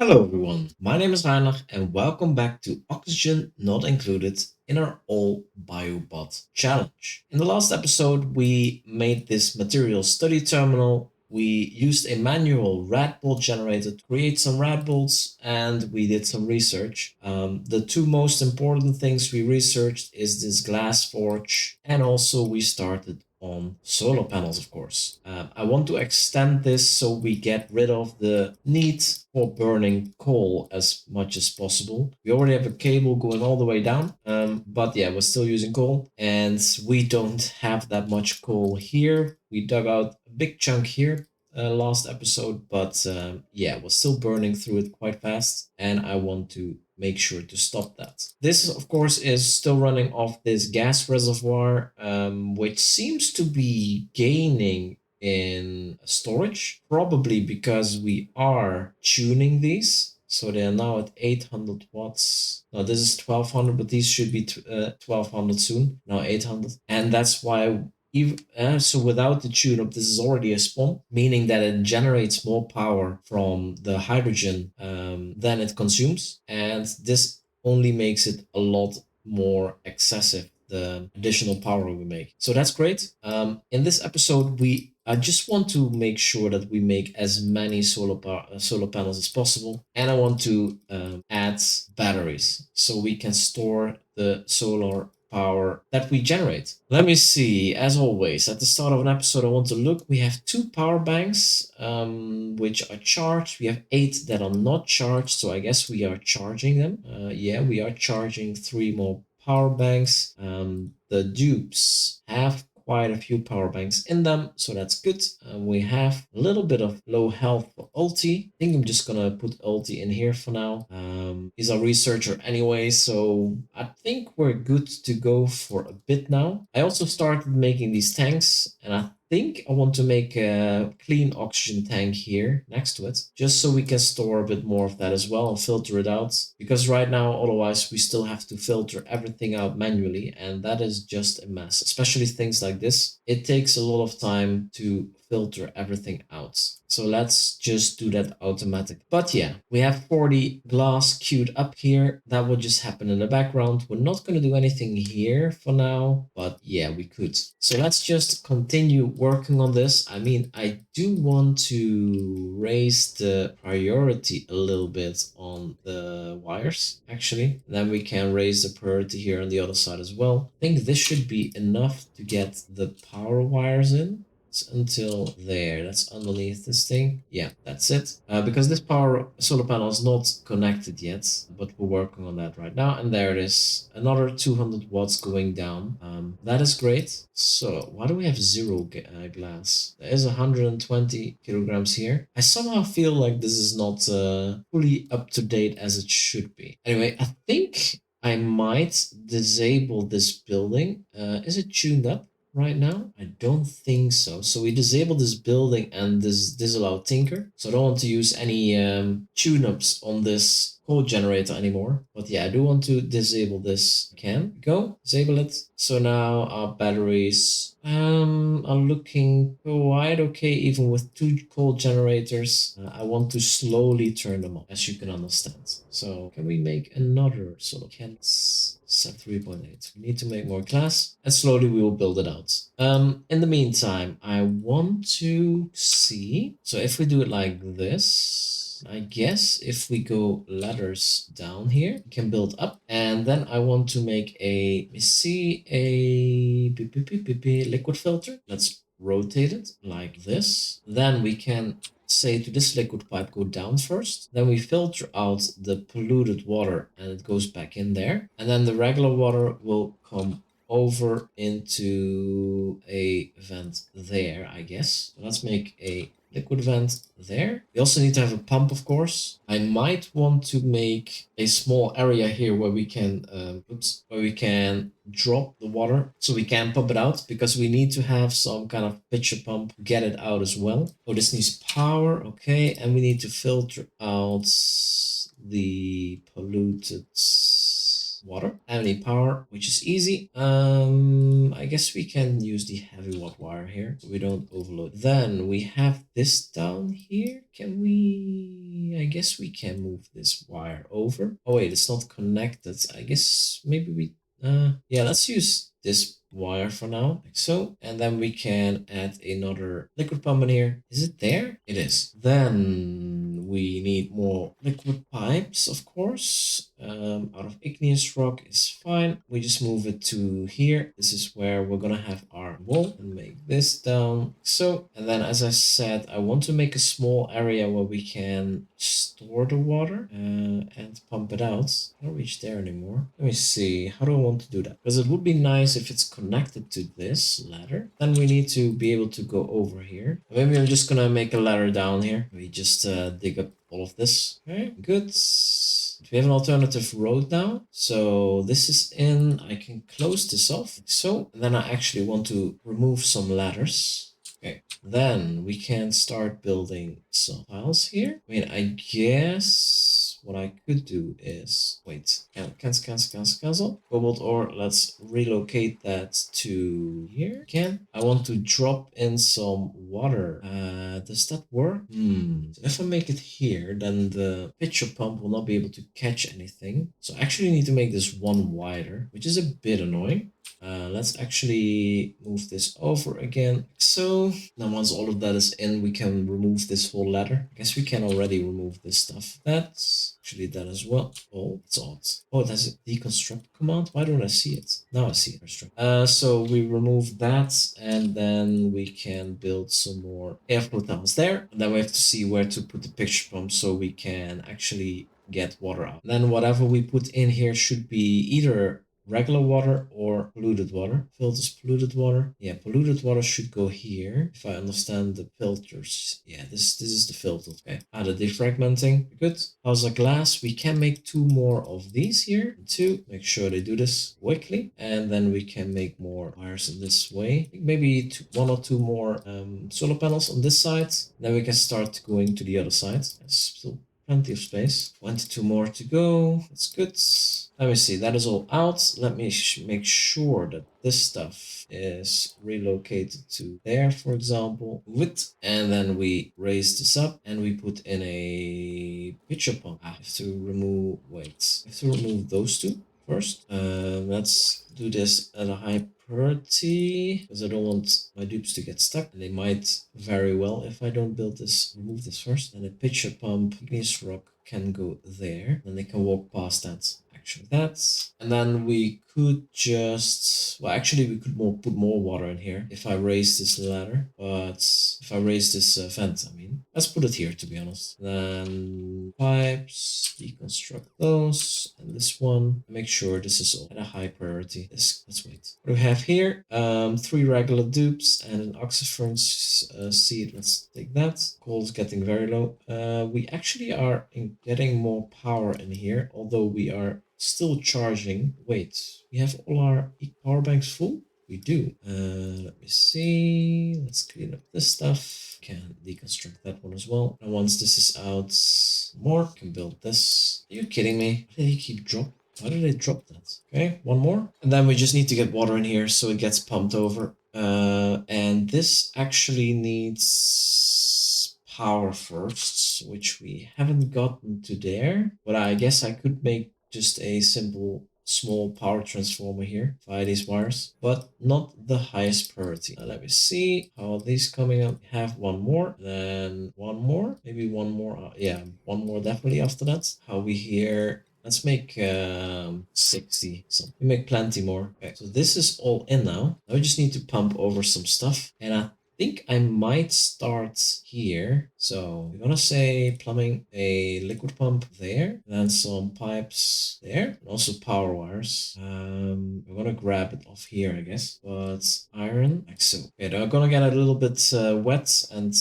Hello everyone, my name is Reinhard and welcome back to Oxygen Not Included in our All Biobot challenge. In the last episode, we made this material study terminal. We used a manual rad bolt generator to create some rad bolts and we did some research. The two most important things we researched is this glass forge and also we started on solar panels, of course. I want to extend this so we get rid of the need for burning coal as much as possible. We already have a cable going all the way down, but yeah, we're still using coal and we don't have that much coal here. We dug out a big chunk here last episode, but yeah, we're still burning through it quite fast and I want to make sure to stop that. This, of course, is still running off this gas reservoir, which seems to be gaining in storage, probably because we are tuning these. So they are now at 800 watts. Now this is 1200, but these should be 1200 soon. Now 800. And that's why so without the tune-up, this is already a spawn, meaning that it generates more power from the hydrogen than it consumes. And this only makes it a lot more excessive, the additional power we make. So that's great. In this episode, I just want to make sure that we make as many solar panels as possible. And I want to add batteries so we can store the solar power that we generate. Let me see. As always, at the start of an episode, I want to look. We have 2 power banks, which are charged. We have 8 that are not charged, so I guess we are charging them. Yeah, we are charging 3 more power banks. The dupes have quite a few power banks in them, so that's good. We have a little bit of low health for ulti. I think I'm just gonna put ulti in here for now. He's a researcher anyway, so I think we're good to go for a bit now. I also started making these tanks, and I think I want to make a clean oxygen tank here next to it, just so we can store a bit more of that as well and filter it out. Because right now, otherwise, we still have to filter everything out manually, and that is just a mess, especially things like this. It takes a lot of time to filter everything out. So let's just do that automatic. But yeah, we have 40 glass queued up here. That will just happen in the background. We're not going to do anything here for now, but yeah, we could. So let's just continue working on this. I mean, I do want to raise the priority a little bit on the wires, actually. Then we can raise the priority here on the other side as well. I think this should be enough to get the power wires in. Until there. That's underneath this thing. Yeah, that's it. Because this power solar panel is not connected yet, but we're working on that right now. And there it is. Another 200 watts going down. That is great. So why do we have 0 glass? There is 120 kilograms here. I somehow feel like this is not fully up to date as it should be. Anyway, I think I might disable this building. Is it tuned up right now? I don't think so. So we disable this building and this disallow tinker. So I don't want to use any tune-ups on this code generator anymore. But yeah, I do want to disable this. Can go disable it. So now our batteries are looking quite okay, even with 2 coal generators. I want to slowly turn them on, as you can understand. So can we make another sort of set 3.8. We need to make more glass and slowly we will build it out. In the meantime, I want to see. So if we do it like this, I guess if we go ladders down here, we can build up. And then I want to make a, let me see, a liquid filter. Let's rotate it like this. Then we can say to this liquid pipe, go down first. Then we filter out the polluted water and it goes back in there. And then the regular water will come over into a vent there, I guess. So let's make a liquid vent there. We also need to have a pump, of course. I might want to make a small area here where we can drop the water so we can pump it out, because we need to have some kind of pitcher pump to get it out as well. Oh, this needs power. Okay, and we need to filter out the polluted water. Any power, which is easy. I guess we can use the heavy watt wire here so we don't overload. Then we have this down here. Can we? I guess we can move this wire over. Oh wait, it's not connected. I guess maybe we yeah, let's use this wire for now, like so. And then we can add another liquid pump in here. Is it there? It is. Then we need more liquid pipes, of course. Out of igneous rock is fine. We just move it to here. This is where we're gonna have our wall and make this down like so. And then, as I said, I want to make a small area where we can store the water and pump it out. I don't reach there anymore. Let me see. How do I want to do that? Because it would be nice if it's connected to this ladder. Then we need to be able to go over here. Maybe I'm just gonna make a ladder down here. We just dig up all of this. Okay, good. We have an alternative road now. So this is in. I can close this off. Like so. And then I actually want to remove some ladders. Okay, then we can start building some tiles here. I mean, I guess what I could do is wait, cancel. Cobalt ore, let's relocate that to here. Again, I want to drop in some water. Does that work? So if I make it here, then the pitcher pump will not be able to catch anything. So I actually need to make this one wider, which is a bit annoying. Let's actually move this over again. So now once all of that is in, we can remove this whole ladder. I guess we can already remove this stuff. That's actually that as well. Oh, it's odd. Oh, it has a deconstruct command. Why don't I see it? Now I see it. So we remove that and then we can build some more airflow tunnels there. And then we have to see where to put the pitcher pump so we can actually get water out. And then whatever we put in here should be either regular water or polluted water. Filters polluted water. Yeah, polluted water should go here. If I understand the filters. Yeah, this is the filter. Okay. The defragmenting. Good. How's our glass? We can make 2 more of these here. 2. Make sure they do this quickly. And then we can make more wires in this way. Maybe 1 or 2 more solar panels on this side. Then we can start going to the other side. There's still plenty of space. 22 more to go. That's good. Let me see. That is all out. Let me make sure that this stuff is relocated to there, for example. And then we raise this up and we put in a pitcher pump. I have to remove, wait, I have to remove those 2 first. Let's do this at a high priority because I don't want my dupes to get stuck. And they might very well if I don't build this, remove this first. And a pitcher pump, igneous rock can go there. And they can walk past that. Actually, that's, and then we could just, well, actually we could put more water in here if I raise this ladder, but if I raise this vent, I mean, let's put it here to be honest. Then pipes, deconstruct those, and this one, make sure this is all at a high priority. Let's wait. What do we have here? 3 regular dupes and an oxyferns seed. Let's take that. Coal is getting very low. We actually are getting more power in here, although we are still charging. Wait, we have all our power banks full? We do. Let me see. Let's clean up this stuff. Can deconstruct that one as well. And once this is out, more can build this. Are you kidding me? Why did he keep dropping? Why did they drop that? Okay, 1 more. And then we just need to get water in here so it gets pumped over. And this actually needs power first, which we haven't gotten to there. But I guess I could make just a simple small power transformer here via these wires, but not the highest priority. Now let me see how are these coming up. We have 1 more, then 1 more, maybe 1 more. Yeah, 1 more definitely after that. How we here? Let's make 60 something. We make plenty more. Okay, so this is all in now. Now we just need to pump over some stuff, and I think I might start here. So we're gonna say plumbing, a liquid pump there, then some pipes there, and also power wires. We're gonna grab it off here, I guess. But iron, like so. Okay, they're gonna get a little bit wet and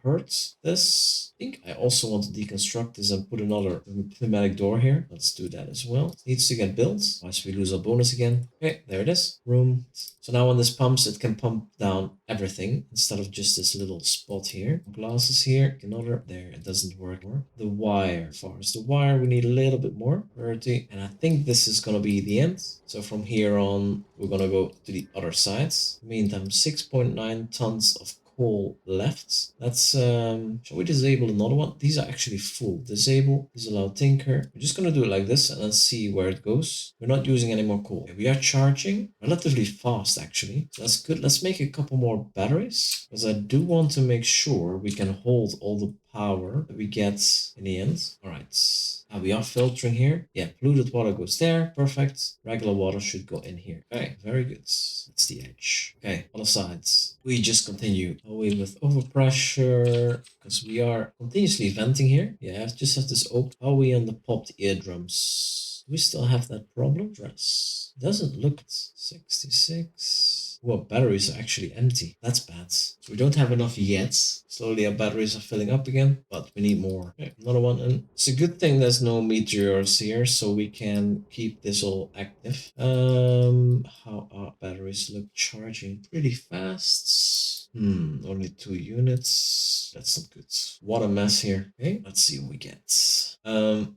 hurt this. I think I also want to deconstruct this and put another pneumatic door here. Let's do that as well. It needs to get built, otherwise we lose our bonus again. Okay, there it is. Room. So now when this pumps, it can pump down everything. instead of just this little spot here. Glasses here, another there, it doesn't work more. The wire, as far as the wire, we need a little bit more priority, and I think this is gonna be the end. So from here on, we're gonna go to the other sides. Meantime, 6.9 tons of coal left. Let's shall we disable another one? These are actually full. Disable, disallow tinker. We're just gonna do it like this and then see where it goes. We're not using any more coal. Okay, we are charging relatively fast actually. So that's good. Let's make a couple more batteries because I do want to make sure we can hold all the power that we get in the end. All right. We are filtering here. Yeah, polluted water goes there. Perfect. Regular water should go in here. Okay, very good. That's the edge. Okay, other sides. We just continue away with overpressure because we are continuously venting here. Yeah, just have this open. Are we on the popped eardrums? Do we still have that problem? Dress. Doesn't look 66. Well, batteries are actually empty. That's bad. So we don't have enough yet. Slowly our batteries are filling up again, but we need more. Okay, another one. And it's a good thing there's no meteors here, so we can keep this all active. How our batteries look? Charging pretty fast. Only 2 units. That's not good. What a mess here. Okay, let's see what we get.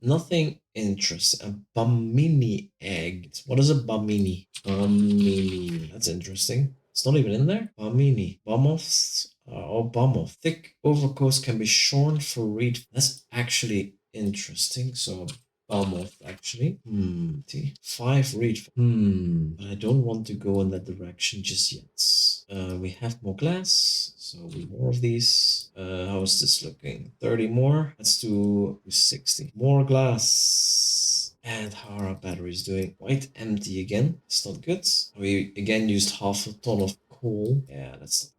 Nothing interesting. A Bamini egg. What is a Bamini? Bamini. That's interesting. It's not even in there. Bamini. Bamoths. Bamoth. Thick overcoats can be shorn for reed. That's actually interesting. So Bamoth actually. 5 reed. But I don't want to go in that direction just yet. We have more glass. So we more of these. How is this looking? 30 more. Let's do 60. More glass. And how are our batteries doing? Quite empty again. It's not good. We again used half a ton of coal. Yeah, that's not...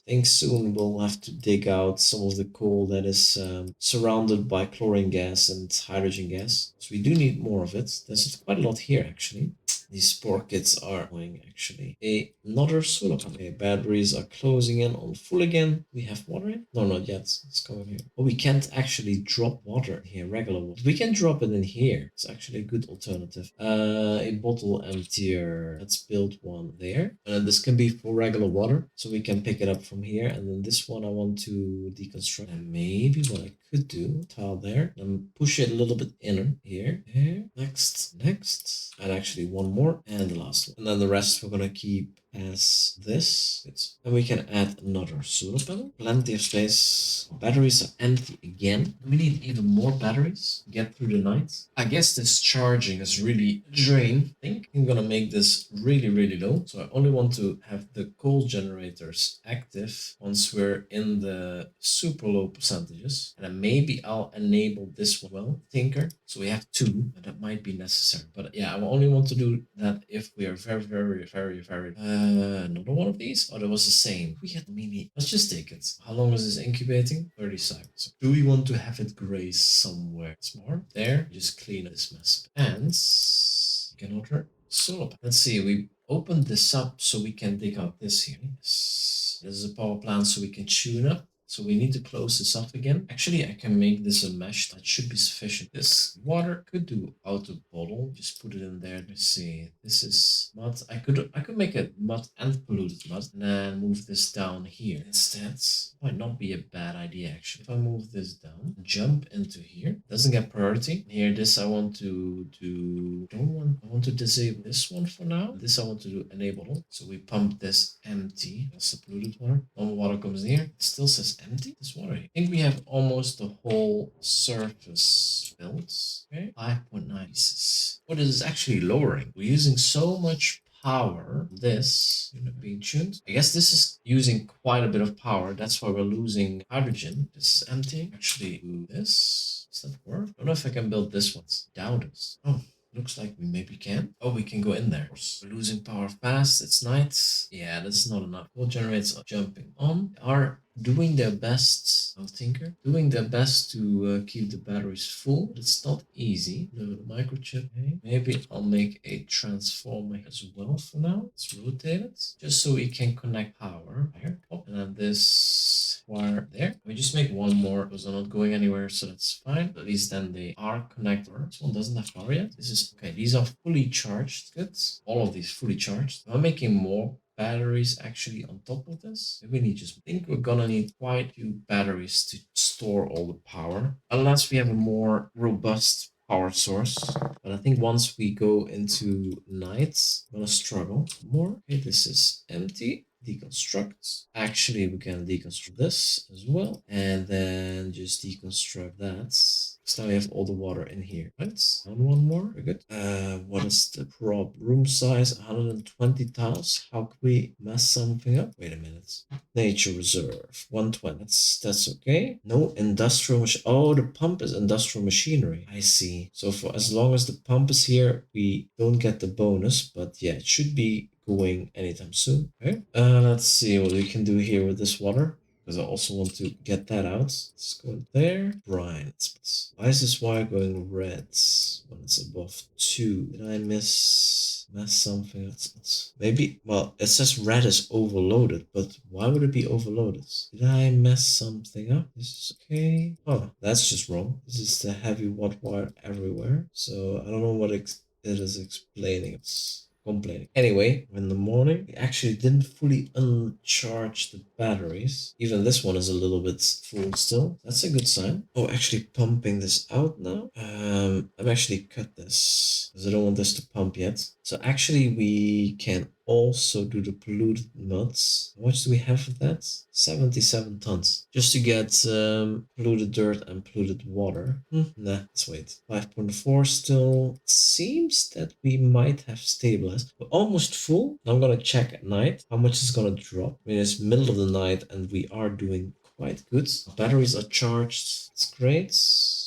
I think soon we'll have to dig out some of the coal that is surrounded by chlorine gas and hydrogen gas. So we do need more of it. There's quite a lot here actually. These spore kits are annoying actually. Another solar panel. Okay, batteries are closing in on full again. We have water in? No, not yet. It's coming here. Oh, we can't actually drop water here, regular water. We can drop it in here. It's actually a good alternative. A bottle emptier. Let's build one there. And this can be for regular water. So we can pick it up from here. And then this one I want to deconstruct. And maybe what I could do, tile there, and push it a little bit inner here. Here. Next. And actually one more and the last one. And then the rest we're gonna keep as this. And we can add another solar panel. Plenty of space. Batteries are empty again. We need even more batteries to get through the night. I guess this charging is really a drain. I think I'm gonna make this really, really low. So I only want to have the coal generators active once we're in the super low percentages. And then maybe I'll enable this one well, Tinker. So we have 2, and that might be necessary. But yeah, I will only want to do that if we are very, very, very, very... another one of these? Oh, that was the same. We had mini. Let's just take it. How long is this incubating? 30 seconds. Do we want to have it graze somewhere? It's more there. Just clean this mess. And we can order solar. Let's see. We opened this up so we can dig out this here. This is a power plant so we can tune up. So we need to close this off again. Actually, I can make this a mesh. That should be sufficient. This water could do out of bottle. Just put it in there. Let's see. This is mud. I could make it mud and polluted mud. And then move this down here. Instead, might not be a bad idea actually. If I move this down, jump into here. Doesn't get priority. Here, this I want to do. I want to disable this one for now. This I want to do enable. So we pump this empty. That's the polluted water. Normal water comes in here. It still says empty. This water. I think we have almost the whole surface built. Okay, 5.9 pieces. What is actually lowering? We're using so much power. This unit being tuned. I guess this is using quite a bit of power. That's why we're losing hydrogen. This is empty. Actually, do this. Does that work? I don't know if I can build this one. Doubt it. Oh. Looks like we maybe can. Oh, we can go in there. We're losing power fast. It's night. Yeah, that's not enough. Coal generators are jumping on. They are doing their best. I'll tinker. Doing their best to keep the batteries full. But it's not easy. The microchip. Okay. Maybe I'll make a transformer as well for now. Let's rotate it. Just so we can connect power. There. Oh, and then this wire there. We just make one more. Those are not going anywhere, so that's fine. At least then they are connected. This one doesn't have power yet. This is okay. These are fully charged. Good. All of these fully charged. I'm making more batteries actually on top of this? Maybe we need just, I think we're gonna need quite a few batteries to store all the power, unless we have a more robust power source. But I think once we go into nights, I'm gonna struggle more. Okay, this is empty. Deconstruct. Actually, we can deconstruct this as well, and then just deconstruct that. So now we have all the water in here, right? And one more. Very good. What is the prop room size? 120 tiles. How could we mess something up? Wait a minute. Nature reserve 120. That's okay. No industrial machine. Oh, the pump is industrial machinery. I see. So for as long as the pump is here, we don't get the bonus. But yeah, it should be going anytime soon. Okay. Let's see what we can do here with this water, because I also want to get that out. Let's go there. Brine. Why is this wire going red when it's above 2? Did I mess something? Maybe, well, it says red is overloaded, but why would it be overloaded? Did I mess something up? This is okay. Oh, that's just wrong. This is the heavy watt wire everywhere. So I don't know what it is explaining. It's complaining. Anyway, in the morning, we actually didn't fully uncharge the batteries. Even this one is a little bit full still. That's a good sign. Oh, actually pumping this out now. I've actually cut this because I don't want this to pump yet. So actually we can also do the polluted muds. How much do we have of that? 77 tons. Just to get polluted dirt and polluted water. Nah, let's wait. 5.4 still. It seems that we might have stabilized. We're almost full. I'm gonna check at night how much is gonna drop. I mean, it's middle of the night and we are doing quite good. Batteries are charged. It's great.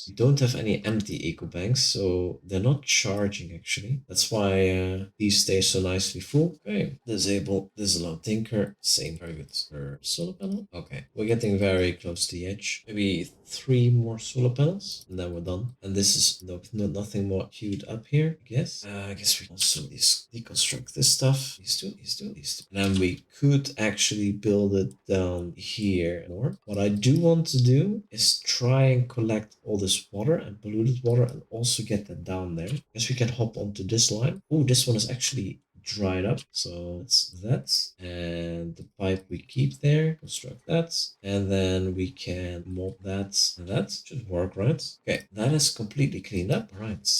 We don't have any empty eco banks, so they're not charging actually. That's why these stay so nicely full. Okay, disable, disallow tinker, same, very good. Solar panel? Okay, we're getting very close to the edge. Maybe 3 more solar panels, and then we're done. And this is nothing more queued up here, I guess. I guess we can also deconstruct this stuff. These two. And then we could actually build it down here more. What I do want to do is try and collect all this water and polluted water and also get that down there. I guess we can hop onto this line. Oh, this one is actually dried up, so it's that, and the pipe we keep there, construct that, and then we can mop that, and that should work, right? Okay, that is completely cleaned up. Right,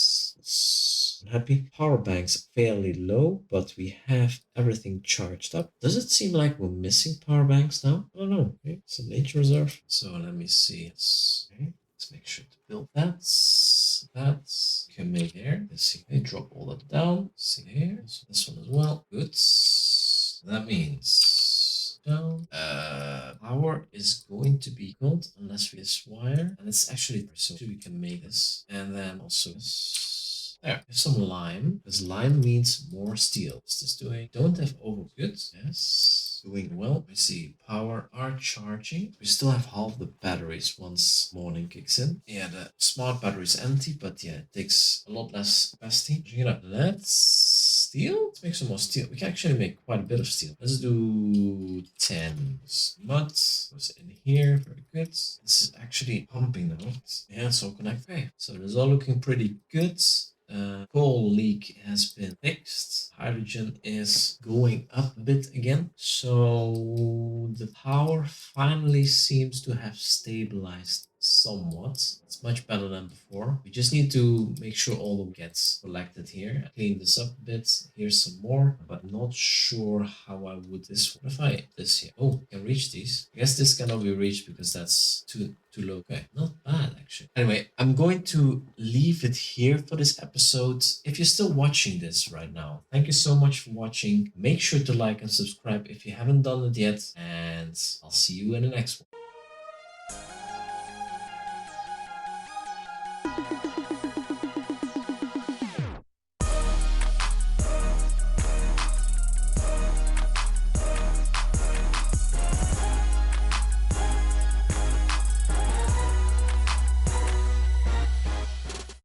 I'm happy. Power banks fairly low, but we have everything charged up. Does it seem like we're missing power banks now? I don't know. Okay, it's a nature reserve, so let me see. Okay. Let's make sure to build that. We can make there. Let's see. Okay, drop all that down. See here. So this one as well. Good. That means down. Power is going to be gold unless we this wire. And it's actually so we can make this. And then also this. There, have some lime, because lime means more steel. What's this doing? Don't have over good. Yes. Doing well. We see power are charging. We still have half the batteries once morning kicks in. Yeah, the smart battery is empty, but yeah, it takes a lot less capacity. You know, let's steel. Let's make some more steel. We can actually make quite a bit of steel. Let's do 10 mud. Goes in here. Very good. This is actually pumping now. Yeah, it's all connected. Okay, so this is all looking pretty good. Coal leak has been fixed. Hydrogen is going up a bit again. So the power finally seems to have stabilized somewhat. It's much better than before. We just need to make sure all of them gets collected here. Clean this up a bit. Here's some more, but not sure how I would this one. If I this here. Oh, I can reach these. I guess this cannot be reached because that's too low. Okay, not bad actually. Anyway, I'm going to leave it here for this episode. If you're still watching this right now, thank you so much for watching. Make sure to like and subscribe if you haven't done it yet, and I'll see you in the next one.